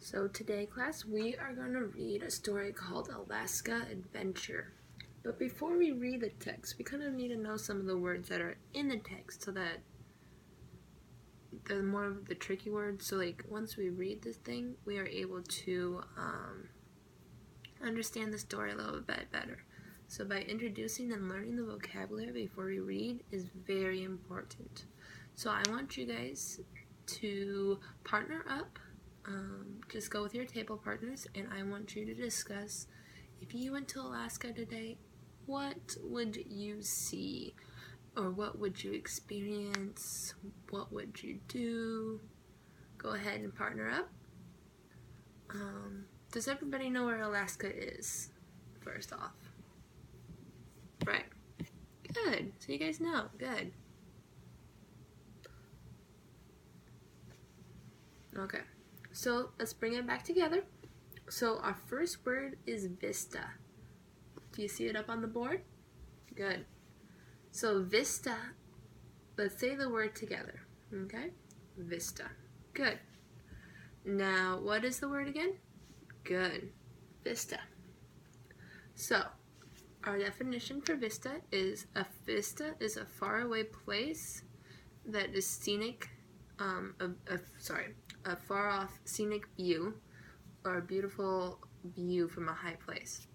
So today, class, we are going to read a story called Alaska Adventure. But before we read the text, we kind of need to know some of the words that are in the text so that they're more of the tricky words. So like once we read this thing, we are able to understand the story a little bit better. So by introducing and learning the vocabulary before we read is very important. So I want you guys to partner up. Just go with your table partners, and I want you to discuss, if you went to Alaska today, what would you see? Or what would you experience? What would you do? Go ahead and partner up. Does everybody know where Alaska is, first off? Right. Good. So you guys know. Good. Okay. So let's bring it back together. So our first word is vista. Do you see it up on the board? Good. So vista, let's say the word together. Okay? Vista. Good. Now, what is the word again? Good. Vista. So, our definition for vista is a faraway place that is scenic, a far off scenic view or a beautiful view from a high place.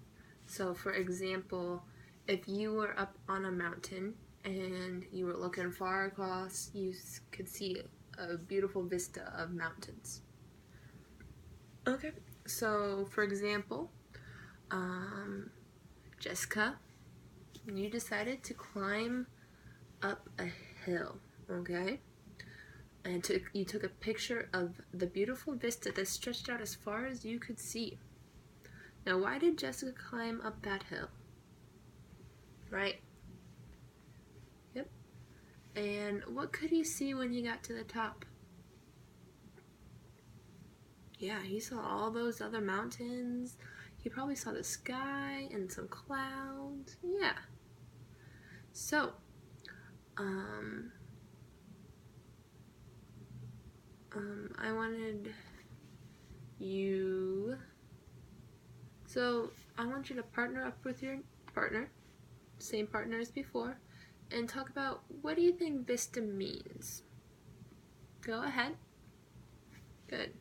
So for example, if you were up on a mountain and you were looking far across, you could see a beautiful vista of mountains. Okay, so for example, Jessica, you decided to climb up a hill, okay? And you took a picture of the beautiful vista that stretched out as far as you could see. Now, why did Jessica climb up that hill? Right? Yep. And what could he see when he got to the top? Yeah, he saw all those other mountains. He probably saw the sky and some clouds. Yeah. So, I wanted you, I want you to partner up with your partner, same partner as before, and talk about, what do you think vista means? Go ahead. Good.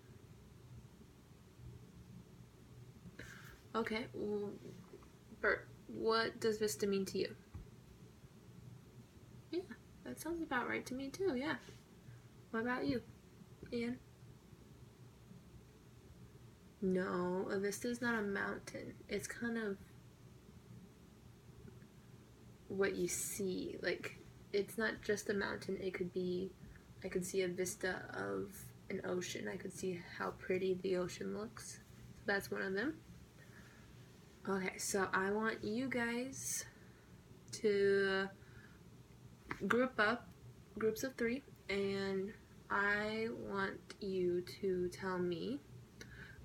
Okay, well, Bert, what does vista mean to you? Yeah, that sounds about right to me too, yeah. What about you, Ian? No, a vista is not a mountain. It's kind of what you see. Like, it's not just a mountain. It could be, I could see a vista of an ocean. I could see how pretty the ocean looks. So that's one of them. Okay, so I want you guys to group up, groups of 3, and I want you to tell me,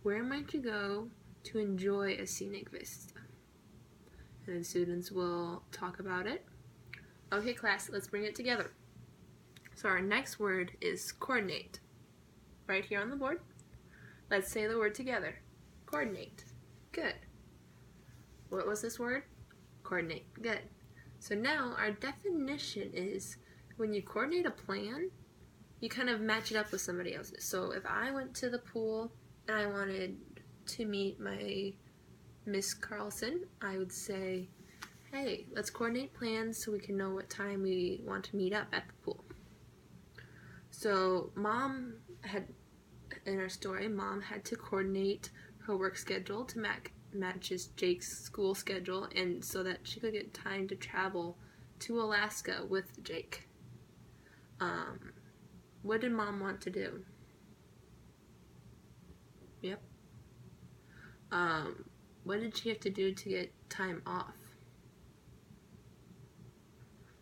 where might you go to enjoy a scenic vista? And then students will talk about it. Okay, class, let's bring it together. So our next word is coordinate. Right here on the board. Let's say the word together. Coordinate. Good. What was this word? Coordinate. Good. So now our definition is, when you coordinate a plan, you kind of match it up with somebody else's. So if I went to the pool and I wanted to meet my Miss Carlson, I would say, hey, let's coordinate plans so we can know what time we want to meet up at the pool. So in our story, Mom had to coordinate her work schedule to matches Jake's school schedule, and so that she could get time to travel to Alaska with Jake. What did Mom want to do? Yep. What did she have to do to get time off?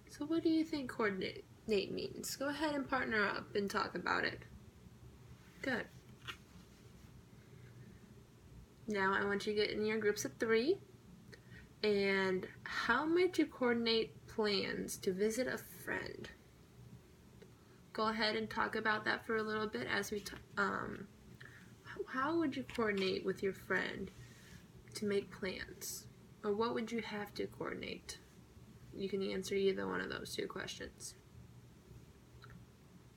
So what do you think coordinate means? Go ahead and partner up and talk about it. Good. Now I want you to get in your groups of 3. And how might you coordinate plans to visit a friend? Go ahead and talk about that for a little bit as we how would you coordinate with your friend to make plans? Or what would you have to coordinate? You can answer either one of those two questions.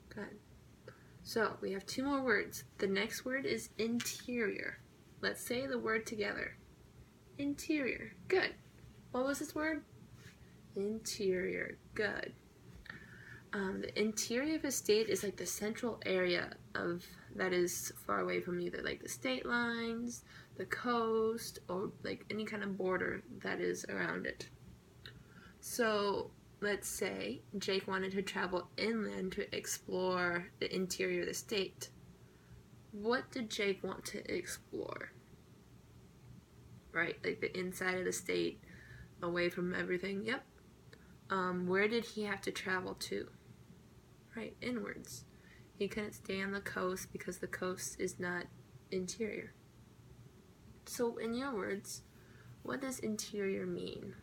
Good. So we have two more words. The next word is interior. Let's say the word together. Interior. Good. What was this word? Interior. Good. The interior of a state is like the central area of that is far away from either like the state lines, the coast, or like any kind of border that is around it. So let's say Jake wanted to travel inland to explore the interior of the state. What did Jake want to explore? Right, like the inside of the state, away from everything. Yep. Where did he have to travel to? Right, inwards. He couldn't stay on the coast because the coast is not interior. So in your words, what does interior mean?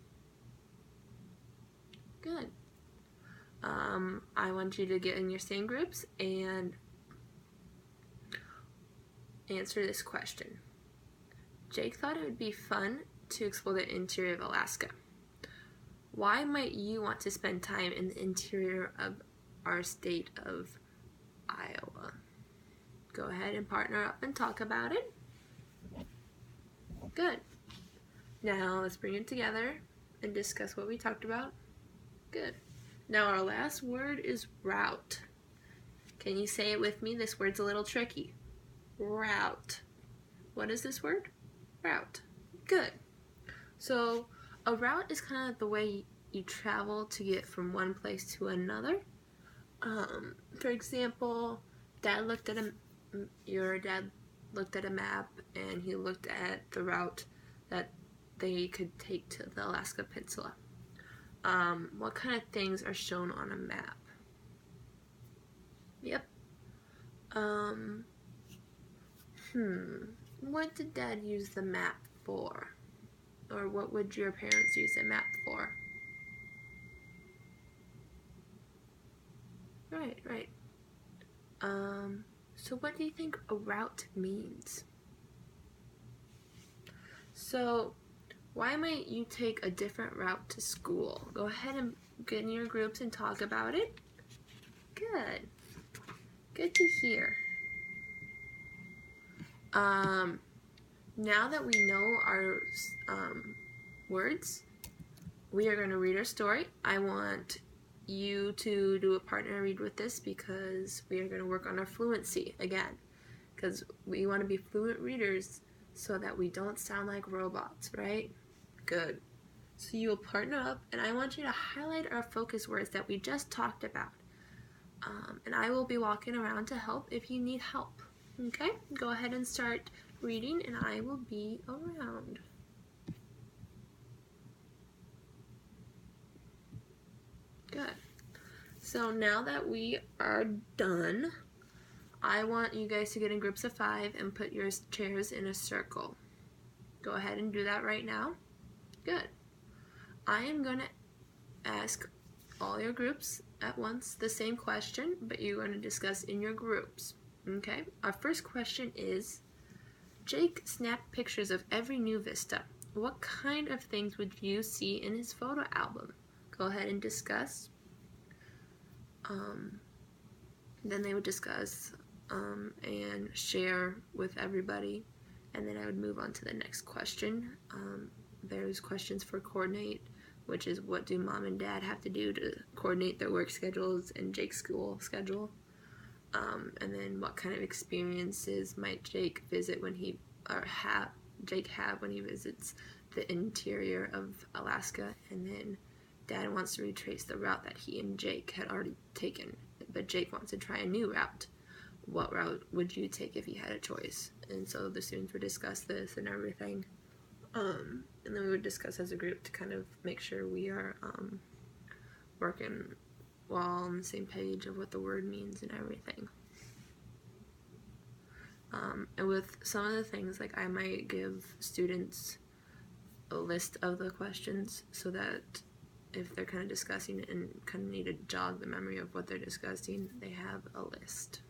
Good. I want you to get in your same groups and answer this question. Jake thought it would be fun to explore the interior of Alaska. Why might you want to spend time in the interior of our state of Iowa? Go ahead and partner up and talk about it. Good. Now let's bring it together and discuss what we talked about. Good. Now our last word is route. Can you say it with me? This word's a little tricky. Route. What is this word? Route. Good. So a route is kind of the way you travel to get from one place to another. For example, your dad looked at a map and he looked at the route that they could take to the Alaska Peninsula. What kind of things are shown on a map? Yep. What did Dad use the map for? Or what would your parents use a map for? Right. So what do you think a route means? So why might you take a different route to school? Go ahead and get in your groups and talk about it. Good. Good to hear. Now that we know our words, we are going to read our story. I want you to do a partner read with this because we are going to work on our fluency again. Because we want to be fluent readers so that we don't sound like robots, right? Good. So you will partner up, and I want you to highlight our focus words that we just talked about. And I will be walking around to help if you need help. Okay? Go ahead and start reading, and I will be around. Good. So now that we are done, I want you guys to get in groups of 5 and put your chairs in a circle. Go ahead and do that right now. Good. I am going to ask all your groups at once the same question, but you're going to discuss in your groups. Okay? Our first question is, Jake snapped pictures of every new vista. What kind of things would you see in his photo album? Go ahead and discuss. Then they would discuss and share with everybody, and then I would move on to the next question. There's questions for coordinate, which is what do mom and dad have to do to coordinate their work schedules and Jake's school schedule, and then what kind of experiences might Jake visit when Jake have when he visits the interior of Alaska, and then Dad wants to retrace the route that he and Jake had already taken, but Jake wants to try a new route. What route would you take if you had a choice? And so the students would discuss this and everything. And then we would discuss as a group to kind of make sure we are working all on the same page of what the word means and everything. And with some of the things, like I might give students a list of the questions so that if they're kind of discussing and kind of need to jog the memory of what they're discussing, they have a list.